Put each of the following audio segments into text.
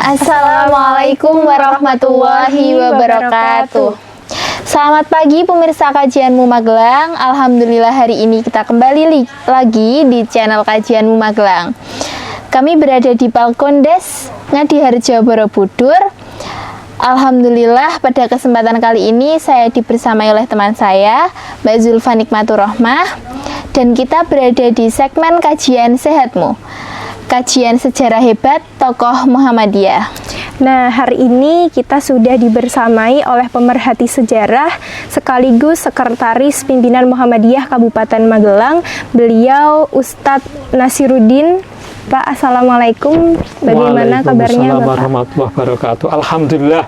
Assalamualaikum warahmatullahi wabarakatuh. Selamat pagi pemirsa Kajianmu Magelang. Alhamdulillah hari ini kita kembali lagi di channel Kajianmu Magelang. Kami berada di Balkondes Ngadiharjo Borobudur. Alhamdulillah pada kesempatan kali ini saya dibersamai oleh teman saya Mbak Zulfa Nikmatur Rohmah, dan kita berada di segmen Kajian Sehatmu, kajian sejarah hebat tokoh Muhammadiyah. Nah, hari ini kita sudah dibersamai oleh pemerhati sejarah sekaligus sekretaris pimpinan Muhammadiyah Kabupaten Magelang. Beliau Ustadz Nasiruddin. Pak, Assalamualaikum. Bagaimana kabarnya, Bapak? Warahmatullahi wabarakatuh. Alhamdulillah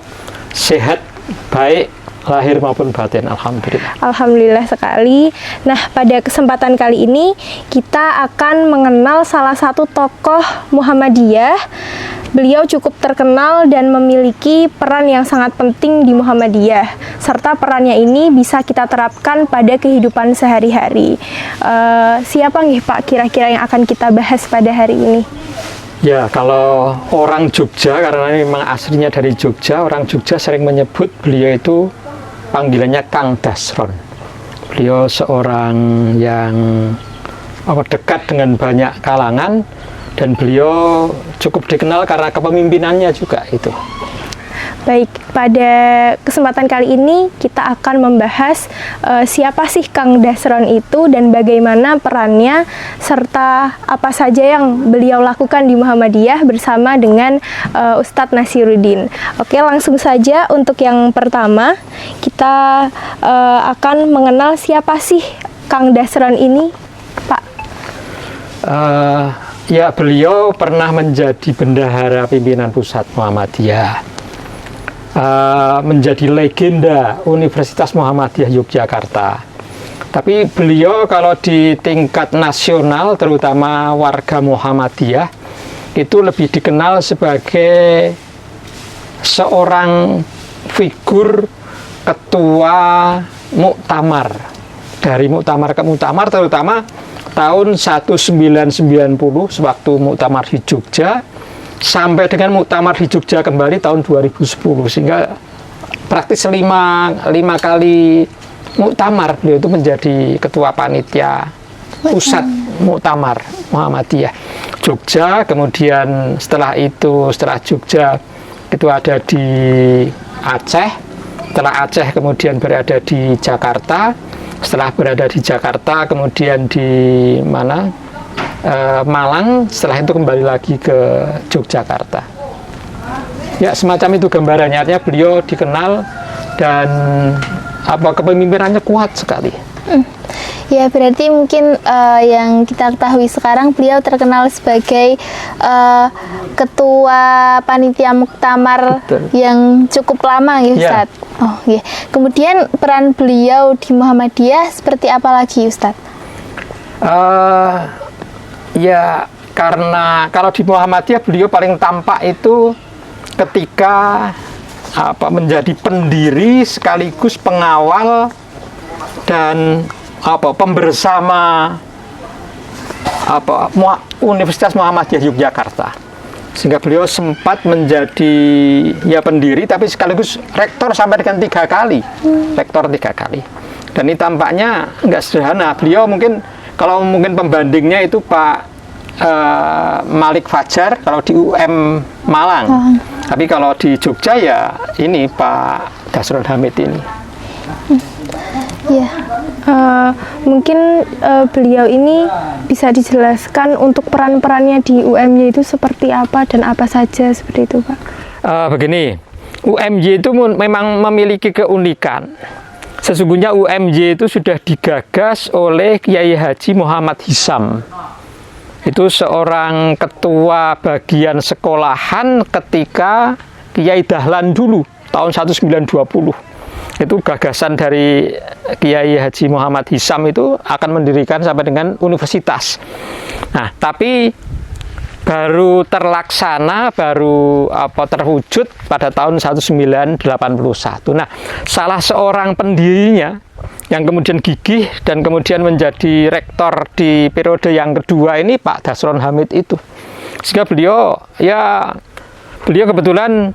sehat, baik lahir maupun batin. Alhamdulillah. Alhamdulillah sekali. Nah, pada kesempatan kali ini kita akan mengenal salah satu tokoh Muhammadiyah. Beliau cukup terkenal dan memiliki peran yang sangat penting di Muhammadiyah, serta perannya ini bisa kita terapkan pada kehidupan sehari-hari. Siapa nih Pak kira-kira yang akan kita bahas pada hari ini? Ya, kalau orang Jogja, karena memang aslinya dari Jogja, orang Jogja sering menyebut beliau itu panggilannya Kang Dasron. Beliau seorang yang dekat dengan banyak kalangan, dan beliau cukup dikenal karena kepemimpinannya juga itu. Baik, pada kesempatan kali ini kita akan membahas siapa sih Kang Dasron itu dan bagaimana perannya, serta apa saja yang beliau lakukan di Muhammadiyah bersama dengan Ustadz Nasiruddin. Oke, langsung saja untuk yang pertama kita akan mengenal siapa sih Kang Dasron ini, Pak. Ya, beliau pernah menjadi bendahara pimpinan pusat Muhammadiyah, menjadi legenda Universitas Muhammadiyah Yogyakarta. Tapi beliau kalau di tingkat nasional, terutama warga Muhammadiyah, itu lebih dikenal sebagai seorang figur ketua muktamar. Dari muktamar ke muktamar, terutama tahun 1990 sewaktu muktamar di Jogja sampai dengan muktamar di Jogja kembali tahun 2010, sehingga praktis lima kali muktamar beliau itu menjadi ketua panitia pusat muktamar Muhammadiyah Jogja. Kemudian setelah Jogja itu ada di Aceh, setelah Aceh kemudian berada di Jakarta. Setelah berada di Jakarta, kemudian di Malang, setelah itu kembali lagi ke Yogyakarta. Ya, semacam itu gambarannya. Artinya beliau dikenal dan kepemimpinannya kuat sekali. Ya, berarti mungkin yang kita ketahui sekarang beliau terkenal sebagai ketua panitia muktamar. Betul. Yang cukup lama ya, Ustadz. Ya. Oh, ya. Kemudian peran beliau di Muhammadiyah seperti apa lagi, Ustadz? Ya, karena kalau di Muhammadiyah beliau paling tampak itu ketika menjadi pendiri sekaligus pengawal dan pembersama Universitas Muhammadiyah Yogyakarta, sehingga beliau sempat menjadi pendiri tapi sekaligus rektor sampai dengan 3 kali, rektor 3 kali. Dan ini tampaknya nggak sederhana. Beliau kalau mungkin pembandingnya itu Pak Malik Fajar kalau di UM Malang, tapi kalau di Jogja ya ini Pak Dasron Hamid ini. Ya, mungkin beliau ini bisa dijelaskan untuk peran-perannya di UMY itu seperti apa dan apa saja seperti itu, Pak? Begini, UMY itu memang memiliki keunikan. Sesungguhnya UMY itu sudah digagas oleh Kiai Haji Muhammad Hisam. Itu seorang ketua bagian sekolahan ketika Kiai Dahlan dulu, tahun 1920. Itu gagasan dari Kiai Haji Muhammad Hisam itu akan mendirikan sampai dengan universitas. Nah, tapi baru terlaksana, baru terwujud pada tahun 1981. Nah, salah seorang pendirinya yang kemudian gigih dan kemudian menjadi rektor di periode yang kedua ini Pak Dasron Hamid itu. Sehingga beliau ya beliau kebetulan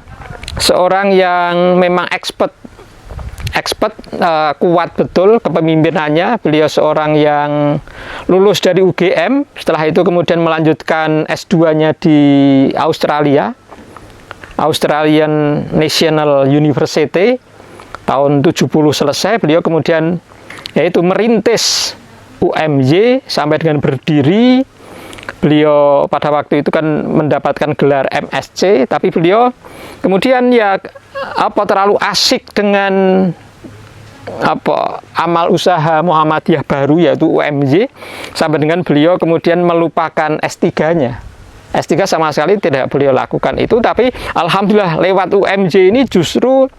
seorang yang memang expert, kuat betul kepemimpinannya. Beliau seorang yang lulus dari UGM, setelah itu kemudian melanjutkan S2-nya di Australia, Australian National University, tahun 70 selesai. Beliau kemudian yaitu merintis UMY sampai dengan berdiri. Beliau pada waktu itu kan mendapatkan gelar MSc, tapi beliau kemudian ya terlalu asik dengan amal usaha Muhammadiyah baru yaitu UMY, sampai dengan beliau kemudian melupakan S3-nya. S3 sama sekali tidak beliau lakukan itu, tapi alhamdulillah lewat UMY ini justru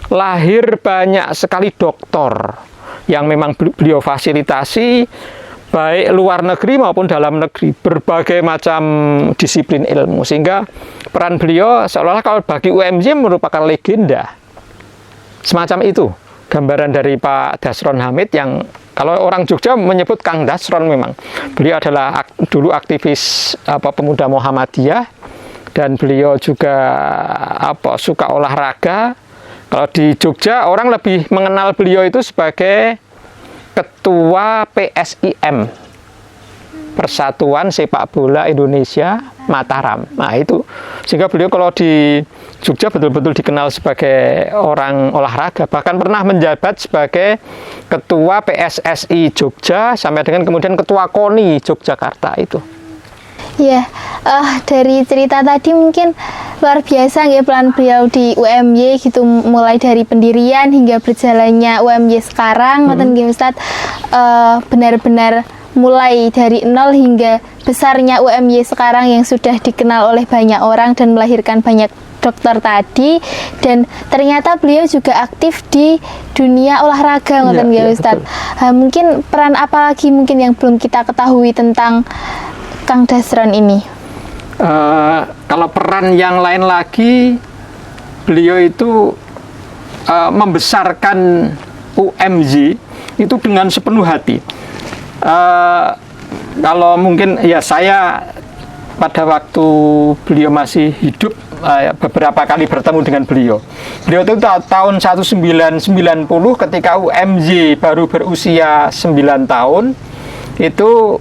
lahir banyak sekali doktor yang memang beliau fasilitasi, baik luar negeri maupun dalam negeri, berbagai macam disiplin ilmu, sehingga peran beliau seolah-olah kalau bagi UMY merupakan legenda. Semacam itu gambaran dari Pak Dasron Hamid, yang kalau orang Jogja menyebut Kang Dasron. Memang beliau adalah dulu aktivis pemuda Muhammadiyah, dan beliau juga suka olahraga. Kalau di Jogja orang lebih mengenal beliau itu sebagai Ketua PSIM, Persatuan Sepak Bola Indonesia Mataram. Nah itu, sehingga beliau kalau di Jogja betul-betul dikenal sebagai orang olahraga. Bahkan pernah menjabat sebagai Ketua PSSI Jogja, sampai dengan kemudian Ketua KONI Yogyakarta itu. Ya, dari cerita tadi mungkin luar biasa nggih peran beliau di UMY gitu, mulai dari pendirian hingga berjalannya UMY sekarang, ngoten nggih Ustaz. Benar-benar mulai dari nol hingga besarnya UMY sekarang yang sudah dikenal oleh banyak orang dan melahirkan banyak dokter tadi, dan ternyata beliau juga aktif di dunia olahraga, ngoten nggih Ustaz. Mungkin peran apa lagi mungkin yang belum kita ketahui tentang Kang Dasron ini? Kalau peran yang lain lagi, beliau itu membesarkan UMY itu dengan sepenuh hati. Kalau mungkin ya saya pada waktu beliau masih hidup beberapa kali bertemu dengan beliau. Beliau itu tahun 1990 ketika UMY baru berusia 9 tahun itu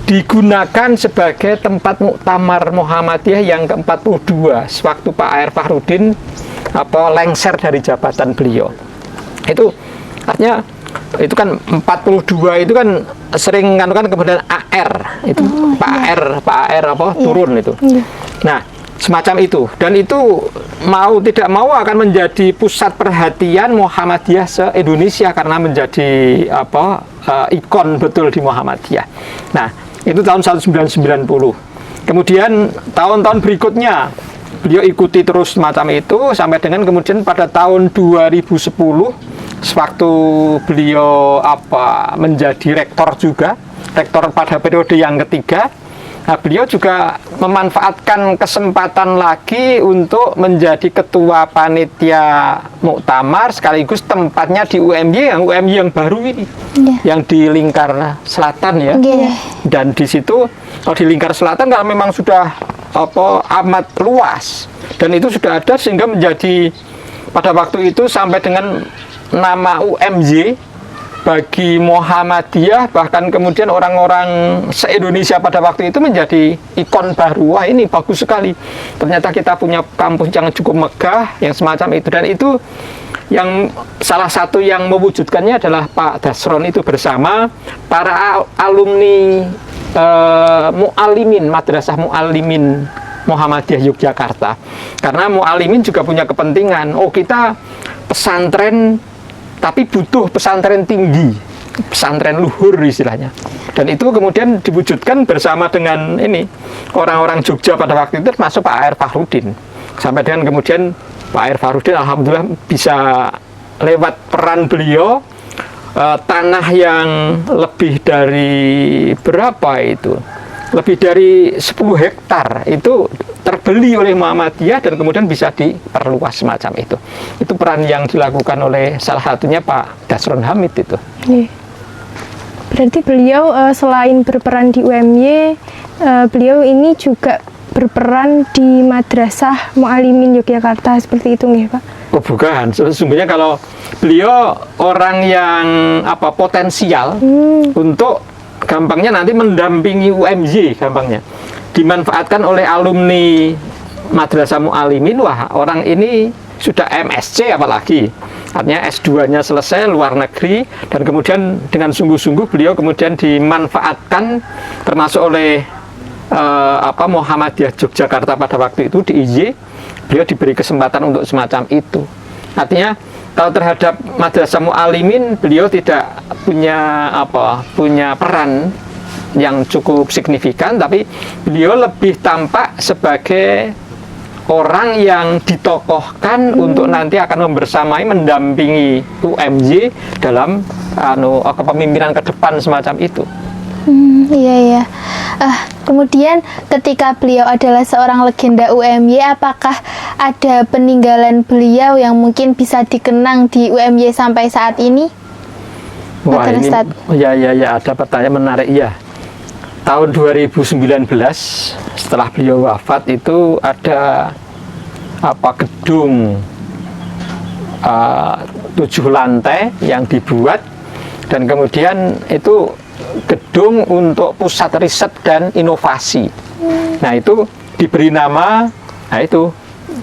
digunakan sebagai tempat muktamar Muhammadiyah yang ke-42 sewaktu Pak A.R. Fakhrudin lengser dari jabatan beliau. Itu artinya itu kan 42 itu kan sering kan kemudian AR itu Pak AR turun itu. Nah, semacam itu, dan itu mau tidak mau akan menjadi pusat perhatian Muhammadiyah se-Indonesia karena menjadi ikon betul di Muhammadiyah. Nah, itu tahun 1990. Kemudian tahun-tahun berikutnya beliau ikuti terus semacam itu sampai dengan kemudian pada tahun 2010 sewaktu beliau menjadi rektor pada periode yang ketiga. Nah, beliau juga memanfaatkan kesempatan lagi untuk menjadi ketua panitia muktamar, sekaligus tempatnya di UMY yang baru ini, yang di Lingkar Selatan ya. Dan di situ kalau di Lingkar Selatan kalau memang sudah amat luas, dan itu sudah ada sehingga menjadi pada waktu itu sampai dengan nama UMY bagi Muhammadiyah, bahkan kemudian orang-orang se-Indonesia pada waktu itu menjadi ikon baru. Wah, ini bagus sekali, ternyata kita punya kampus yang cukup megah, yang semacam itu. Dan itu yang salah satu yang mewujudkannya adalah Pak Dasron itu bersama para alumni Mu'alimin, Madrasah Mu'alimin Muhammadiyah Yogyakarta. Karena Mu'alimin juga punya kepentingan, kita pesantren tapi butuh pesantren tinggi, pesantren luhur istilahnya. Dan itu kemudian diwujudkan bersama dengan ini orang-orang Jogja pada waktu itu, termasuk Pak A.R. Fakhrudin. Sampai dengan kemudian Pak A.R. Fakhrudin alhamdulillah bisa lewat peran beliau, tanah yang lebih dari berapa itu? Lebih dari 10 hektar itu terbeli oleh Muhammadiyah dan kemudian bisa diperluas semacam itu. Itu peran yang dilakukan oleh salah satunya Pak Dasron Hamid itu. Berarti beliau selain berperan di UMY, beliau ini juga berperan di Madrasah Mu'alimin Yogyakarta seperti itu nggih Pak? Oh bukan, sesungguhnya kalau beliau orang yang potensial untuk gampangnya nanti mendampingi UMY, gampangnya dimanfaatkan oleh alumni Madrasah Mu'alimin. Wah, orang ini sudah MSc apalagi, artinya S2-nya selesai luar negeri, dan kemudian dengan sungguh-sungguh beliau kemudian dimanfaatkan termasuk oleh Muhammadiyah Yogyakarta pada waktu itu di IJ. Beliau diberi kesempatan untuk semacam itu. Artinya kalau terhadap Madrasah Mu'alimin beliau tidak punya peran yang cukup signifikan, tapi beliau lebih tampak sebagai orang yang ditokohkan untuk nanti akan membersamai mendampingi UMY dalam kepemimpinan ke depan semacam itu. Iya. Kemudian ketika beliau adalah seorang legenda UMY, apakah ada peninggalan beliau yang mungkin bisa dikenang di UMY sampai saat ini? Wah, ini ya ada pertanyaan menarik ya. Tahun 2019 setelah beliau wafat itu ada gedung 7 lantai yang dibuat, dan kemudian itu gedung untuk pusat riset dan inovasi. Nah, itu diberi nama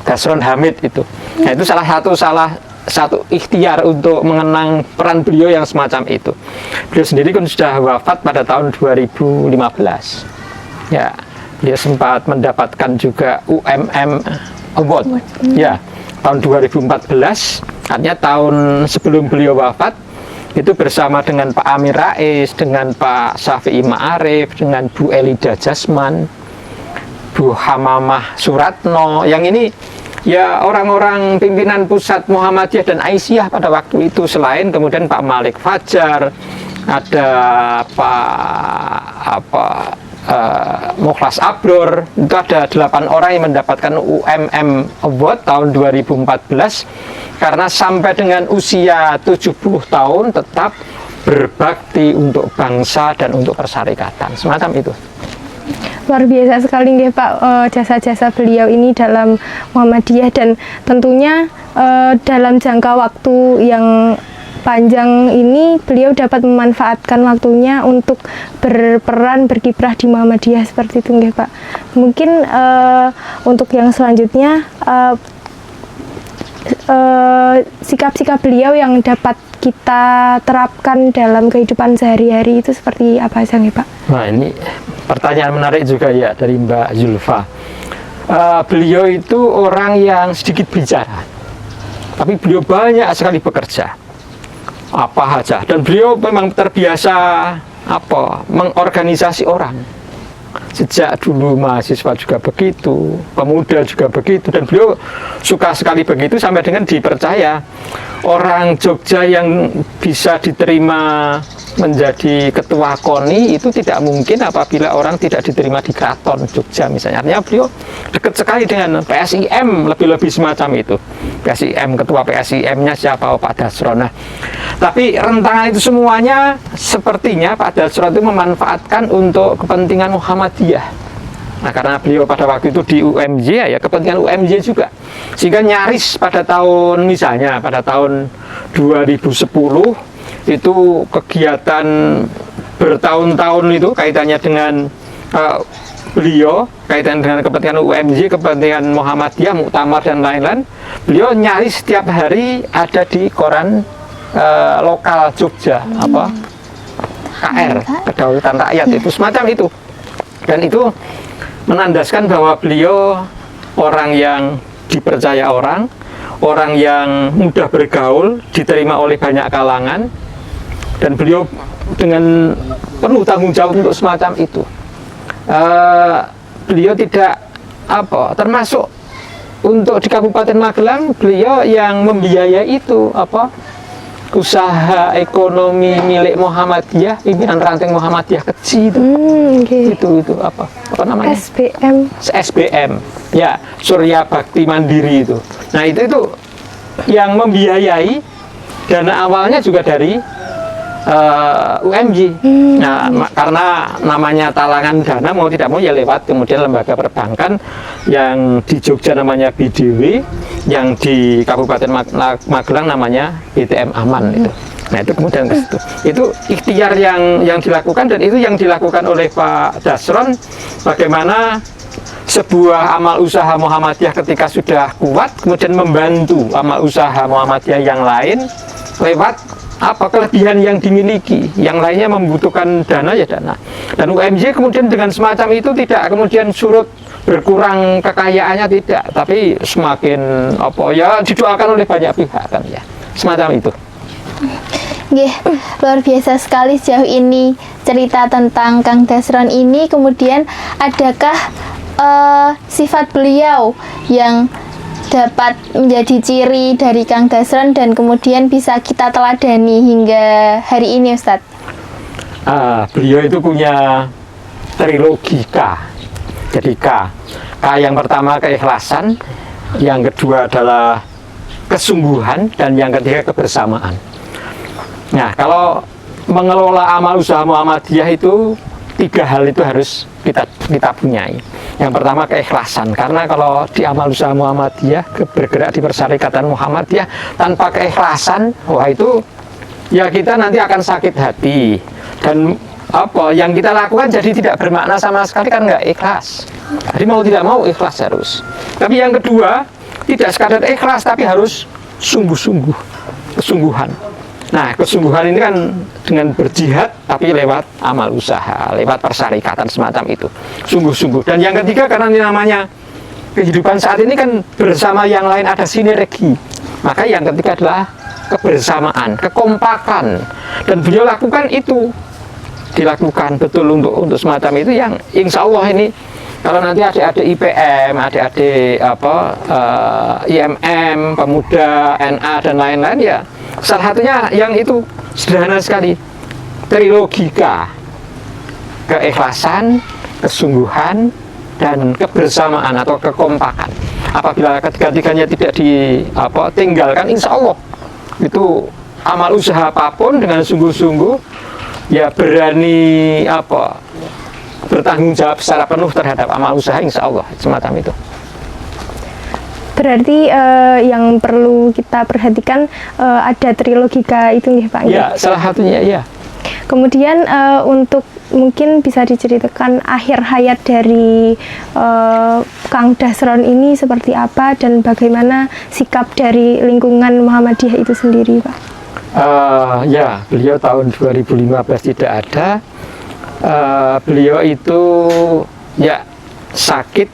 Dasron Hamid itu. Nah, itu salah satu ikhtiar untuk mengenang peran beliau yang semacam itu. Beliau sendiri kan sudah wafat pada tahun 2015. Ya, dia sempat mendapatkan juga UMM Award. Ya, tahun 2014, artinya tahun sebelum beliau wafat, itu bersama dengan Pak Amir Rais, dengan Pak Syafi'i Ma'arif, dengan Bu Elida Jasman, Bu Hamamah Suratno, yang ini ya orang-orang pimpinan pusat Muhammadiyah dan Aisyah pada waktu itu. Selain kemudian Pak Malik Fajar, ada Pak Mukhlas Abror, itu ada 8 orang yang mendapatkan UMM Award tahun 2014 karena sampai dengan usia 70 tahun tetap berbakti untuk bangsa dan untuk persyarikatan, semacam itu. Luar biasa sekali nggih Pak, jasa-jasa beliau ini dalam Muhammadiyah, dan tentunya dalam jangka waktu yang panjang ini beliau dapat memanfaatkan waktunya untuk berperan, berkiprah di Muhammadiyah seperti itu nggih Pak. Mungkin untuk yang selanjutnya sikap-sikap beliau yang dapat kita terapkan dalam kehidupan sehari-hari itu seperti apa saja nih Pak? Nah, ini pertanyaan menarik juga ya dari Mbak Zulfa. Beliau itu orang yang sedikit bicara, tapi beliau banyak sekali bekerja apa saja, dan beliau memang terbiasa mengorganisasi orang. Sejak dulu mahasiswa juga begitu, pemuda juga begitu, dan beliau suka sekali begitu sampai dengan dipercaya orang Jogja yang bisa diterima menjadi ketua KONI itu tidak mungkin apabila orang tidak diterima di Keraton Jogja misalnya. Artinya beliau dekat sekali dengan PSIM, lebih-lebih semacam itu. PSIM, ketua PSIM-nya siapa? Pak Dasron. Nah, tapi rentangan itu semuanya sepertinya Pak Dasron itu memanfaatkan untuk kepentingan Muhammadiyah. Nah, karena beliau pada waktu itu di UMY, ya kepentingan UMY juga. Sehingga nyaris pada tahun, misalnya pada tahun 2010, itu kegiatan bertahun-tahun itu kaitannya dengan beliau, kaitan dengan kepentingan UMY, kepentingan Muhammadiyah, Muktamar dan lain-lain. Beliau nyaris setiap hari ada di koran lokal Jogja, KR, Kedaulatan Rakyat, itu semacam itu. Dan itu menandaskan bahwa beliau orang yang dipercaya orang yang mudah bergaul, diterima oleh banyak kalangan, dan beliau dengan penuh tanggung jawab untuk semacam itu. Beliau tidak termasuk untuk di Kabupaten Magelang, beliau yang membiayai itu usaha ekonomi milik Muhammadiyah, pimpinan ranting Muhammadiyah kecil itu. Itu apa namanya? SBM. Ya, Surya Bakti Mandiri itu. Nah, itu yang membiayai, dana awalnya juga dari UMJ. Nah, karena namanya talangan dana mau tidak mau ya lewat kemudian lembaga perbankan yang di Jogja namanya BDW, yang di Kabupaten Magelang namanya BTM Aman itu. Nah itu kemudian ke situ. Itu ikhtiar yang dilakukan, dan itu yang dilakukan oleh Pak Dasron, bagaimana sebuah amal usaha Muhammadiyah ketika sudah kuat kemudian membantu amal usaha Muhammadiyah yang lain lewat apa kelebihan yang dimiliki, yang lainnya membutuhkan dana ya dana. Dan UMJ kemudian dengan semacam itu tidak kemudian surut berkurang kekayaannya, tidak, tapi semakin apa ya didoakan oleh banyak pihak kan ya, semacam itu. Nggih, luar biasa sekali sejauh ini cerita tentang Kang Dasron ini. Kemudian adakah sifat beliau yang dapat menjadi ciri dari Kang Dasron dan kemudian bisa kita teladani hingga hari ini, Ustadz? Beliau itu punya trilogi K. Jadi K yang pertama keikhlasan, yang kedua adalah kesungguhan, dan yang ketiga kebersamaan. Nah, kalau mengelola amal usaha Muhammadiyah itu 3 hal itu harus kita punyai. Yang pertama keikhlasan, karena kalau di amal usaha Muhammadiyah bergerak di Persyarikatan Muhammadiyah tanpa keikhlasan, wah itu ya kita nanti akan sakit hati, dan apa yang kita lakukan jadi tidak bermakna sama sekali, kan nggak ikhlas. Jadi mau tidak mau ikhlas harus. Tapi yang kedua, tidak sekadar ikhlas tapi harus sungguh-sungguh, kesungguhan. Nah, kesungguhan ini kan dengan berjihad tapi lewat amal usaha, lewat persyarikatan semacam itu, sungguh-sungguh. Dan yang ketiga, karena ini namanya kehidupan saat ini kan bersama yang lain ada sinergi, maka yang ketiga adalah kebersamaan, kekompakan. Dan beliau lakukan itu, dilakukan betul untuk semacam itu, yang insya Allah ini kalau nanti adik-adik IPM, adik-adik IMM, pemuda, NA dan lain-lain ya, salah satunya yang itu sederhana sekali, trilogi K, keikhlasan, kesungguhan, dan kebersamaan atau kekompakan. Apabila ketiga-tiganya tidak ditinggalkan, insya Allah itu amal usaha apapun dengan sungguh-sungguh ya berani bertanggung jawab secara penuh terhadap amal usaha, insya Allah semacam itu. Berarti yang perlu kita perhatikan ada trilogi K itu nih Pak? Ya, salah satunya ya. Kemudian untuk mungkin bisa diceritakan akhir hayat dari Kang Dasron ini seperti apa, dan bagaimana sikap dari lingkungan Muhammadiyah itu sendiri, Pak? Ya, beliau tahun 2015 tidak ada. Beliau itu ya sakit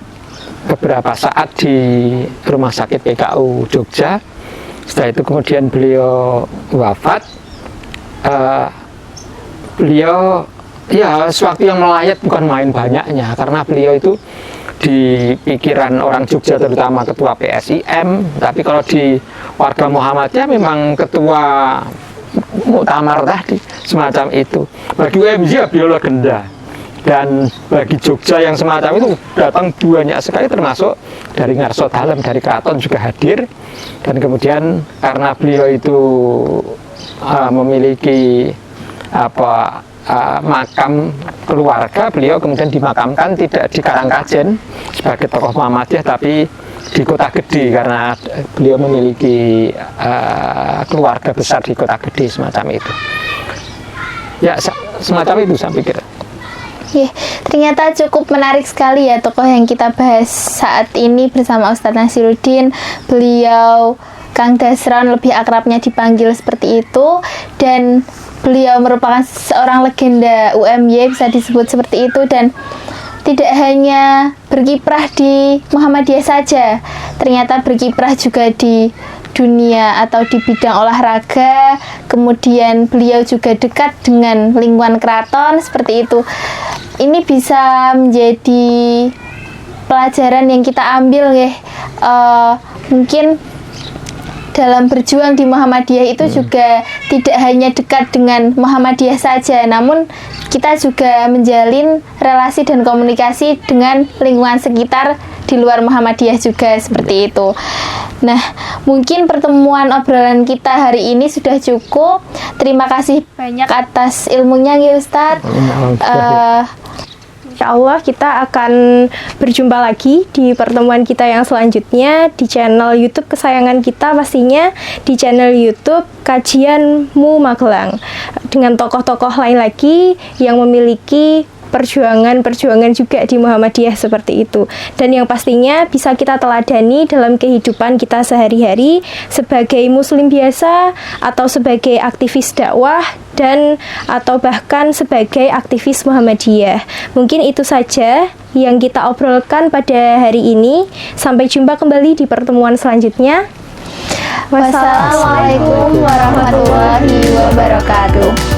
beberapa saat di Rumah Sakit PKU Jogja. Setelah itu kemudian beliau wafat. Beliau ya sewaktu yang melayat bukan main banyaknya, karena beliau itu di pikiran orang Jogja terutama ketua PSIM, tapi kalau di warga Muhammadiyah memang ketua muktamar tadi, semacam itu. Bagi UMJ ya beliau legenda, dan bagi Jogja yang semacam itu datang banyak sekali, termasuk dari Ngarso Dalem, dari Keraton juga hadir. Dan kemudian karena beliau itu memiliki makam keluarga, beliau kemudian dimakamkan tidak di Karangkajen sebagai tokoh Muhammadiyah, tapi di Kota Gede, karena beliau memiliki keluarga besar di Kota Gede, semacam itu. Ya, semacam itu saya pikir. Ternyata cukup menarik sekali ya tokoh yang kita bahas saat ini bersama Ustadz Nasiruddin. Beliau Kang Dasron, lebih akrabnya dipanggil seperti itu, dan beliau merupakan seorang legenda UMY, bisa disebut seperti itu, dan tidak hanya berkiprah di Muhammadiyah saja, ternyata berkiprah juga di dunia atau di bidang olahraga. Kemudian beliau juga dekat dengan lingkungan keraton, seperti itu. Ini bisa menjadi pelajaran yang kita ambil ya. Mungkin dalam berjuang di Muhammadiyah itu juga tidak hanya dekat dengan Muhammadiyah saja, namun kita juga menjalin relasi dan komunikasi dengan lingkungan sekitar di luar Muhammadiyah juga seperti itu. Nah, mungkin pertemuan obrolan kita hari ini sudah cukup. Terima kasih banyak atas ilmunya ya Ustadz. Insya Allah kita akan berjumpa lagi di pertemuan kita yang selanjutnya di channel YouTube kesayangan kita, pastinya di channel YouTube Kajianmu Magelang, dengan tokoh-tokoh lain lagi yang memiliki perjuangan juga di Muhammadiyah seperti itu, dan yang pastinya bisa kita teladani dalam kehidupan kita sehari-hari sebagai muslim biasa atau sebagai aktivis dakwah dan atau bahkan sebagai aktivis Muhammadiyah. Mungkin itu saja yang kita obrolkan pada hari ini. Sampai jumpa kembali di pertemuan selanjutnya. Wassalamualaikum warahmatullahi wabarakatuh.